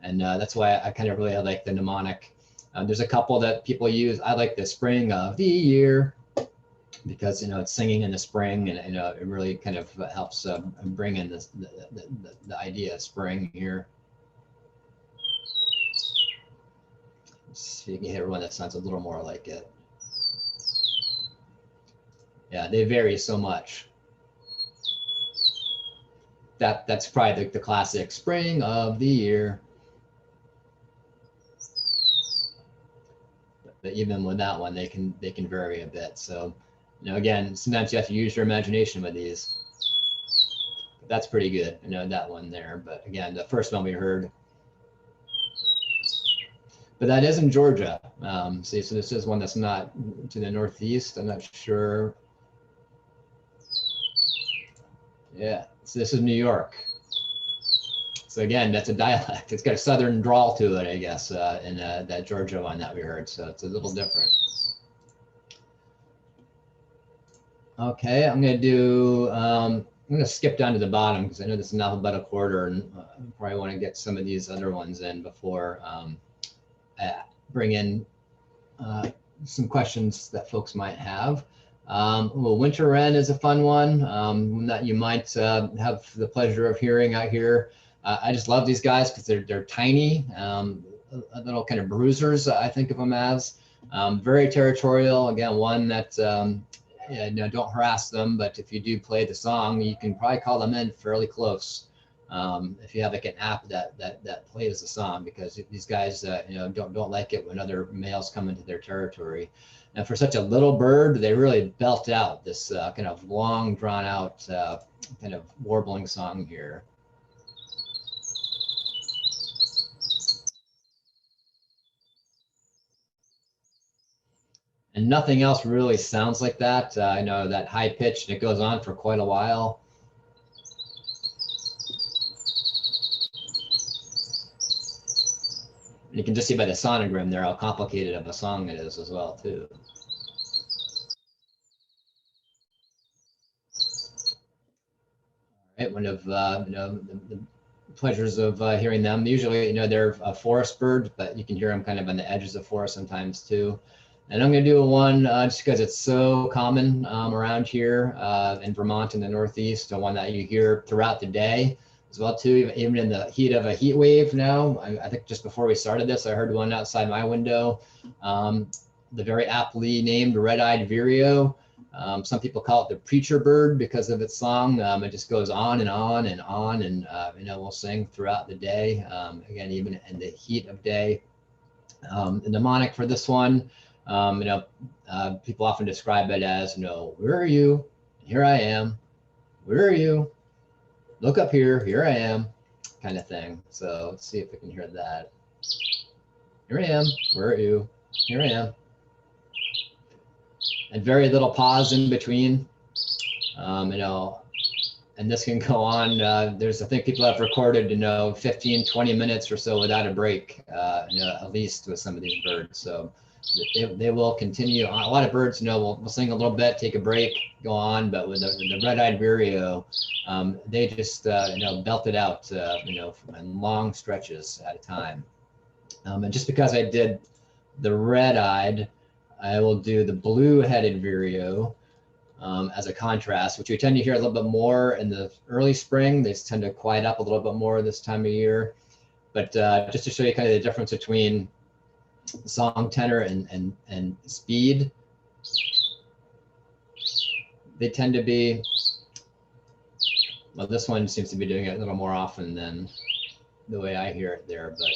And that's why I kind of really like the mnemonic. There's a couple that people use. I like the spring of the year, because, you know, it's singing in the spring, and, you know, it really kind of helps bring in this, the idea of spring here. Let's see if you can hear one that sounds a little more like it. Yeah, they vary so much. That's probably the classic spring of the year. But even with that one, they can vary a bit. So, you know, again, sometimes you have to use your imagination with these. But that's pretty good, you know, that one there. But again, the first one we heard. But that is in Georgia. See, so this is one that's not to the northeast. I'm not sure. Yeah, so this is New York. So again, that's a dialect. It's got a southern drawl to it, I guess, in that Georgia one that we heard. So it's a little different. Okay, I'm gonna skip down to the bottom, because I know this is an alphabetical order, and probably want to get some of these other ones in before bring in some questions that folks might have. Well, winter wren is a fun one that you might have the pleasure of hearing out here. I just love these guys because they're tiny, little kind of bruisers, I think of them as. Very territorial. Again, one that yeah, no, don't harass them, but if you do play the song, you can probably call them in fairly close. If you have like an app that plays the song, because these guys, you know, don't like it when other males come into their territory. And for such a little bird, they really belt out this kind of long, drawn out kind of warbling song here. And nothing else really sounds like that. I know that high pitch, and it goes on for quite a while. And you can just see by the sonogram there how complicated of a song it is as well too. Right, one of the pleasures of hearing them. Usually, they're a forest bird, but you can hear them kind of on the edges of forest sometimes too. And I'm going to do a one just because it's so common around here in Vermont in the Northeast, the one that you hear throughout the day as well too, even in the heat of a heat wave now. I think just before we started this, I heard one outside my window, the very aptly named Red-Eyed Vireo. Some people call it the preacher bird because of its song. It just goes on and on and on, and will sing throughout the day. Again, even in the heat of day. The mnemonic for this one, people often describe it as, where are you? Here I am. Where are you? Look up here. Here I am, kind of thing. So let's see if we can hear that. Here I am. Where are you? Here I am. And very little pause in between, and this can go on. I think people have recorded, 15, 20 minutes or so without a break, at least with some of these birds. So they will continue. A lot of birds, will sing a little bit, take a break, go on. But with the Red-Eyed Vireo, they just, belt it out, in long stretches at a time. And just because I did the red-eyed, I will do the blue-headed vireo as a contrast, which we tend to hear a little bit more in the early spring. They tend to quiet up a little bit more this time of year. But just to show you kind of the difference between song tenor and speed, they tend to be, well, this one seems to be doing it a little more often than the way I hear it there, but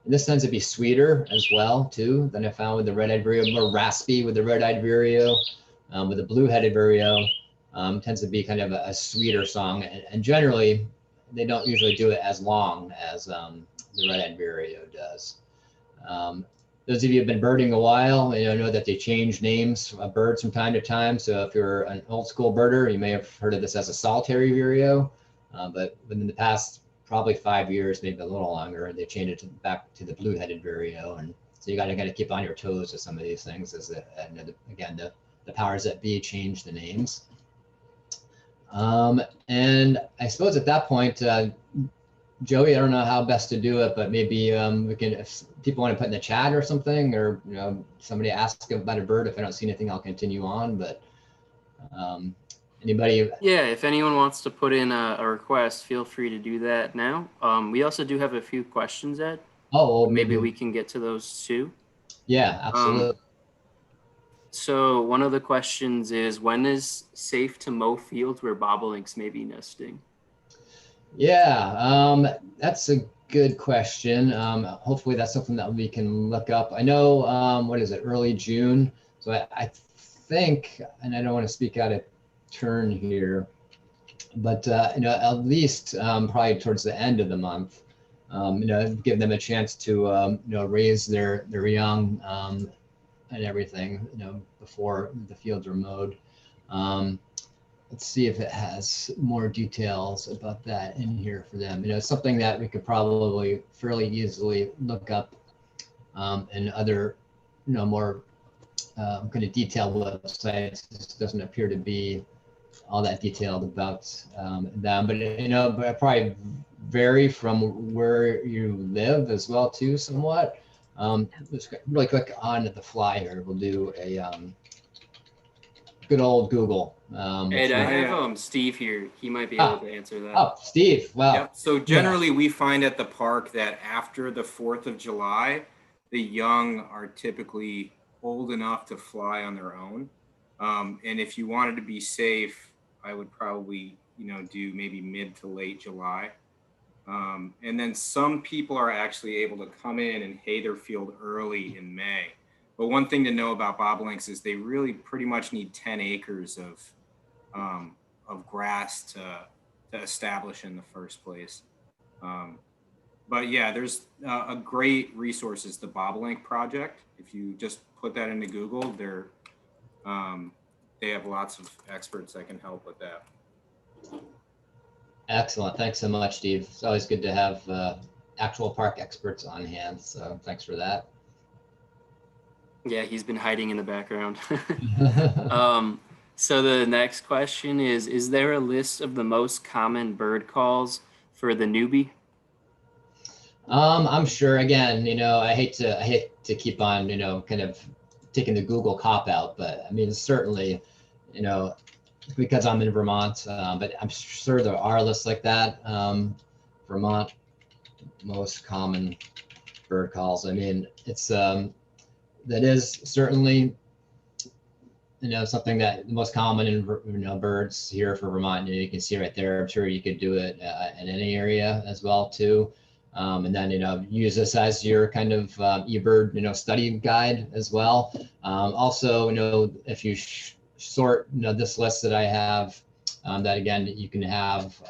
and this tends to be sweeter as well too than I found with the red-eyed vireo, more raspy with the red-eyed vireo. With the blue-headed vireo, tends to be kind of a sweeter song, and generally they don't usually do it as long as the red-eyed vireo does. Those of you who've been birding a while, know that they change names of birds from time to time. So if you're an old school birder, you may have heard of this as a solitary vireo, but within the past probably 5 years, maybe a little longer, they changed it back to the blue-headed vireo. And so you got to keep on your toes with some of these things, as again, the powers that be change the names. And I suppose at that point, Joey, I don't know how best to do it, but maybe we can, if people want to put in the chat or something, or somebody ask about a bird. If I don't see anything, I'll continue on. But anybody? Yeah, if anyone wants to put in a request, feel free to do that now. We also do have a few questions, Ed. Oh, well, maybe we can get to those too. Yeah, absolutely. So one of the questions is, when is safe to mow fields where bobolinks may be nesting? Yeah, that's a good question. Hopefully that's something that we can look up. I know, what is it, early June? So I think, and I don't want to speak out of turn here, but at least probably towards the end of the month, give them a chance to raise their young and everything, before the fields are mowed. Let's see if it has more details about that in here for them. It's something that we could probably fairly easily look up in other, more kind of detailed websites. This doesn't appear to be all that detailed about them, but but it probably vary from where you live as well too, somewhat. Just really quick on the fly here, we'll do a good old Google. Ed, I have Steve here. He might be able to answer that. Oh, Steve, wow. Yep. So generally we find at the park that after the 4th of July, the young are typically old enough to fly on their own. And if you wanted to be safe, I would probably, do maybe mid to late July. And then some people are actually able to come in and hay their field early in May. But one thing to know about bobolinks is they really pretty much need 10 acres of grass to establish in the first place. But yeah, there's a great resource is the Bobolink Project. If you just put that into Google, they have lots of experts that can help with that. Excellent. Thanks so much, Steve. It's always good to have actual park experts on hand. So thanks for that. Yeah, he's been hiding in the background. So the next question is there a list of the most common bird calls for the newbie? I'm sure. Again, I hate to keep on, kind of taking the Google cop out, but I mean, certainly, because I'm in Vermont, but I'm sure there are lists like that. Vermont most common bird calls. I mean, it's that is certainly something that the most common in birds here for Vermont. You can see right there. I'm sure you could do it in any area as well too. And then use this as your kind of Ebird study guide as well. Also, if you sort this list that I have, that again you can have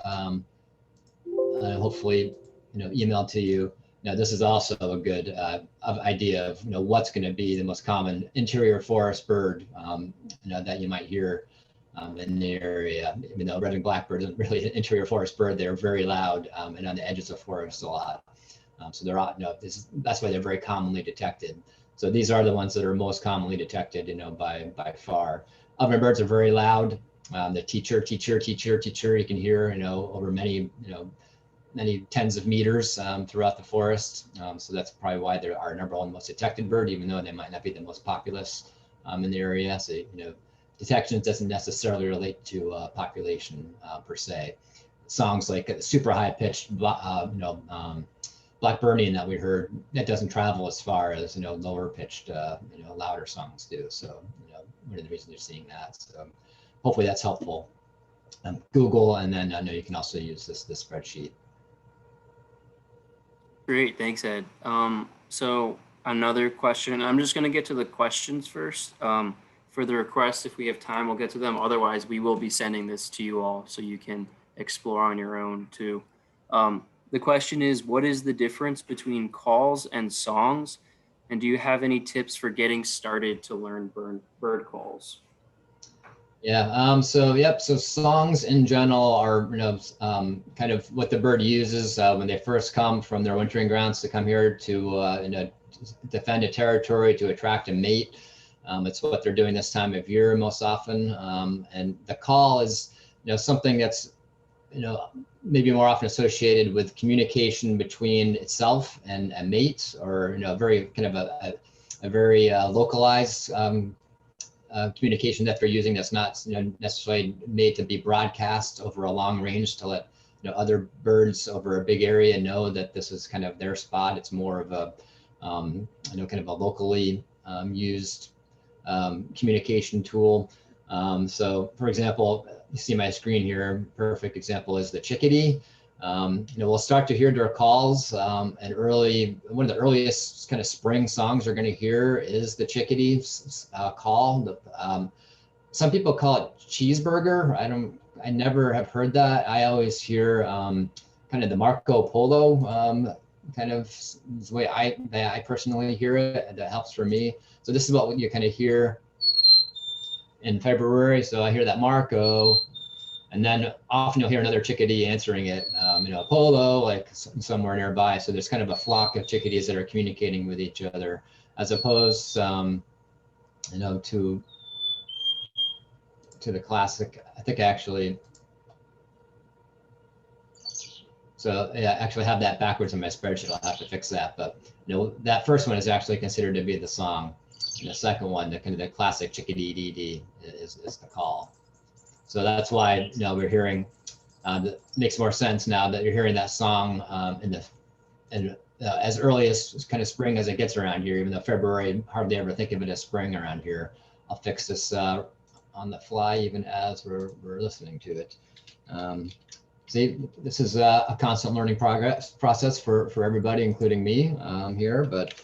hopefully emailed to you. Now, this is also a good idea of what's going to be the most common interior forest bird that you might hear in the area. Even though red and blackbird isn't really an interior forest bird, they're very loud and on the edges of forests a lot. So they're that's why they're very commonly detected. So these are the ones that are most commonly detected, by far. Other birds are very loud. The teacher, you can hear, over many, many tens of meters throughout the forest. So that's probably why they're our number one most detected bird, even though they might not be the most populous in the area. So, detection doesn't necessarily relate to population per se. Songs like super high pitched, Blackburnian that we heard, that doesn't travel as far as, lower pitched, louder songs do. So, one of the reasons you're seeing that. So hopefully that's helpful. Google, and then I know you can also use this spreadsheet. Great, thanks, Ed. So another question. I'm just going to get to the questions first. For the requests, if we have time, we'll get to them. Otherwise, we will be sending this to you all so you can explore on your own too. The question is, what is the difference between calls and songs? And do you have any tips for getting started to learn bird calls? Yeah. So songs in general are, kind of what the bird uses when they first come from their wintering grounds to come here to, defend a territory, to attract a mate. It's what they're doing this time of year most often. And the call is, something that's, maybe more often associated with communication between itself and a mate, or, very kind of a very localized communication that they're using that's not necessarily made to be broadcast over a long range to let other birds over a big area know that this is kind of their spot. It's more of a kind of a locally used communication tool. So for example, you see my screen here, perfect example is the chickadee. We'll start to hear their calls, and one of the earliest kind of spring songs we're going to hear is the chickadee call. Some people call it cheeseburger. I never have heard that. I always hear kind of the Marco Polo kind of the way I personally hear it. That helps for me. So this is what you kind of hear in February. So I hear that Marco. And then often you'll hear another chickadee answering it, Polo, like somewhere nearby. So there's kind of a flock of chickadees that are communicating with each other, as opposed, to the classic. I think actually. So yeah, I actually have that backwards in my spreadsheet. I'll have to fix that. But that first one is actually considered to be the song. And the second one, the kind of the classic chickadee dee dee is the call. So that's why we're hearing. That makes more sense now that you're hearing that song as early as kind of spring as it gets around here. Even though February, hardly ever think of it as spring around here. I'll fix this on the fly even as we're listening to it. See, this is a constant learning process for everybody, including me here. But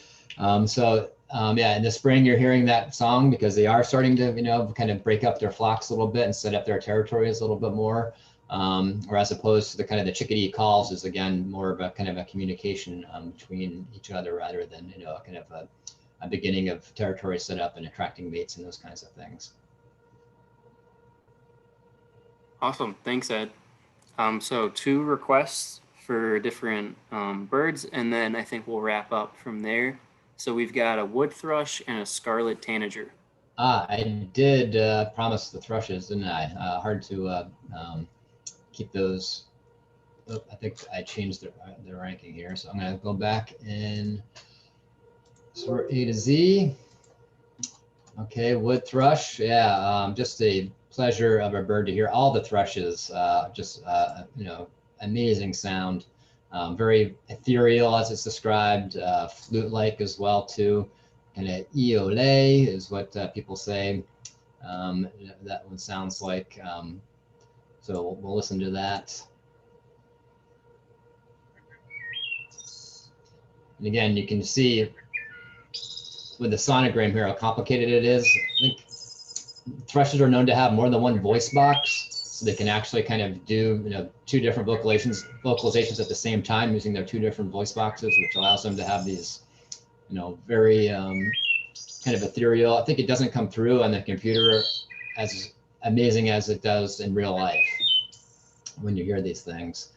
yeah, in the spring, you're hearing that song because they are starting to, kind of break up their flocks a little bit and set up their territories a little bit more. Or as opposed to the kind of the chickadee calls is again more of a kind of a communication between each other rather than kind of a beginning of territory set up and attracting mates and those kinds of things. Awesome, thanks, Ed. So 2 requests for different birds, and then I think we'll wrap up from there. So we've got a wood thrush and a scarlet tanager. I did promise the thrushes, didn't I? Hard to keep those. Oh, I think I changed the ranking here, so I'm going to go back and sort A to Z. Okay, wood thrush. Yeah, just a pleasure of a bird to hear all the thrushes. Just you know, amazing sound. Very ethereal as it's described, flute-like as well too. Kind of eole is what people say. That one sounds like. So we'll listen to that. And again, you can see with the sonogram here how complicated it is. I think thrushes are known to have more than one voice box, so they can actually kind of do, you know, two different vocalizations at the same time using their two different voice boxes, which allows them to have these, you know, very kind of ethereal. I think it doesn't come through on the computer as amazing as it does in real life when you hear these things.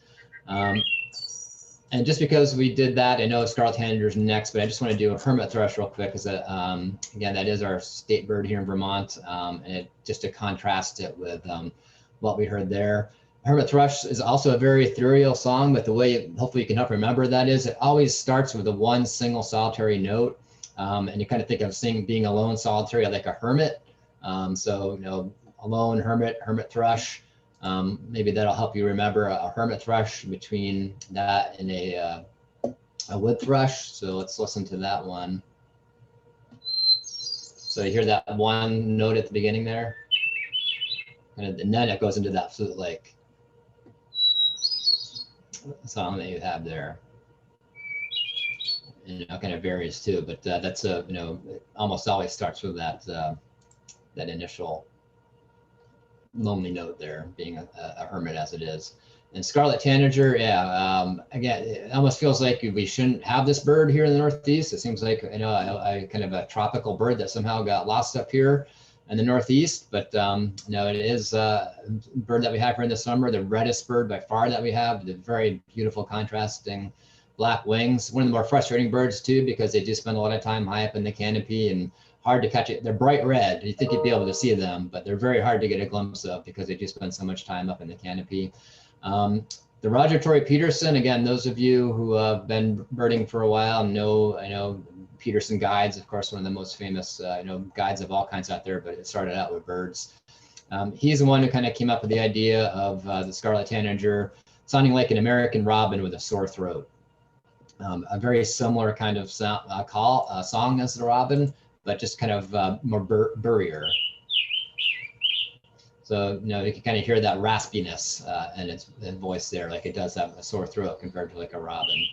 And just because we did that, I know scarlet tanager is next, but I just want to do a hermit thrush real quick, because again, that is our state bird here in Vermont, and just to contrast it with what we heard there. Hermit thrush is also a very ethereal song, but the way hopefully you can help remember that is it always starts with a one single solitary note, and you kind of think of being alone, solitary, like a hermit. So, you know, alone, hermit, hermit thrush. Maybe that'll help you remember a hermit thrush between that and a wood thrush. So let's listen to that one. So you hear that one note at the beginning there, and then it goes into that flute-like song that you have there. And it kind of varies too, but that's you know, it almost always starts with that that initial lonely note there, being a hermit as it is. And scarlet tanager, yeah, again, it almost feels like we shouldn't have this bird here in the Northeast. It seems like, you know, a kind of a tropical bird that somehow got lost up here in the Northeast, but you know, it is a bird that we have here in the summer, the reddest bird by far that we have, the very beautiful contrasting black wings. One of the more frustrating birds too, because they do spend a lot of time high up in the canopy and hard to catch it. They're bright red. You think you'd be able to see them, but they're very hard to get a glimpse of because they do spend so much time up in the canopy. The Roger Tory Peterson, again, those of you who have been birding for a while know, I know Peterson guides, of course, one of the most famous, you know, guides of all kinds out there, but it started out with birds. He's the one who kind of came up with the idea of the scarlet tanager sounding like an American robin with a sore throat. A very similar kind of sound, song as the robin, but just kind of more burrier. So, you know, you can kind of hear that raspiness in its voice there, like it does have a sore throat compared to like a robin.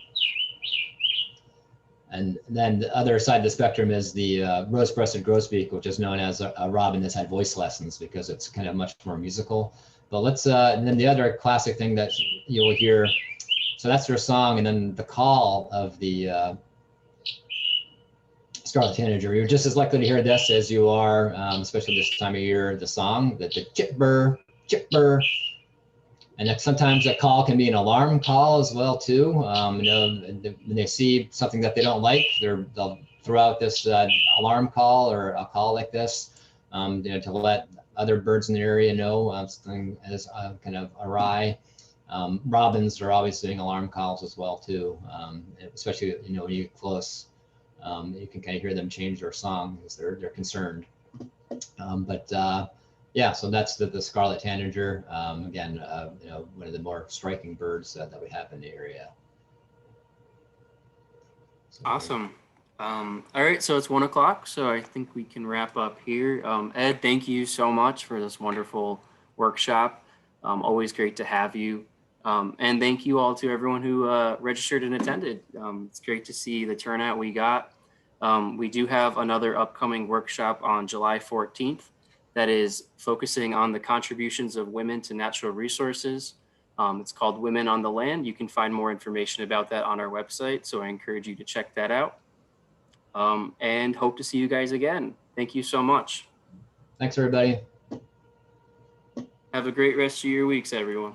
And then the other side of the spectrum is the rose-breasted grosbeak, which is known as a robin that's had voice lessons because it's kind of much more musical. But let's, and then the other classic thing that you will hear, so that's their song, and then the call of the scarlet tanager. You're just as likely to hear this as you are, especially this time of year, the song, the chip burr, chip burr. And that sometimes a call can be an alarm call as well too. You know, when they see something that they don't like, they'll throw out this alarm call or a call like this, you know, to let other birds in the area know something is kind of awry. Robins are always doing alarm calls as well too, especially, you know, when you get close. You can kind of hear them change their song because they're concerned. Yeah, so that's the scarlet tanager. Again, you know, one of the more striking birds that we have in the area. So, awesome. All right, so it's 1 o'clock, so I think we can wrap up here. Ed, thank you so much for this wonderful workshop. Always great to have you. And thank you all to everyone who registered and attended. It's great to see the turnout we got. We do have another upcoming workshop on July 14th that is focusing on the contributions of women to natural resources. It's called Women on the Land. You can find more information about that on our website, so I encourage you to check that out. And hope to see you guys again. Thank you so much. thanks, everybody. Have a great rest of your weeks, everyone.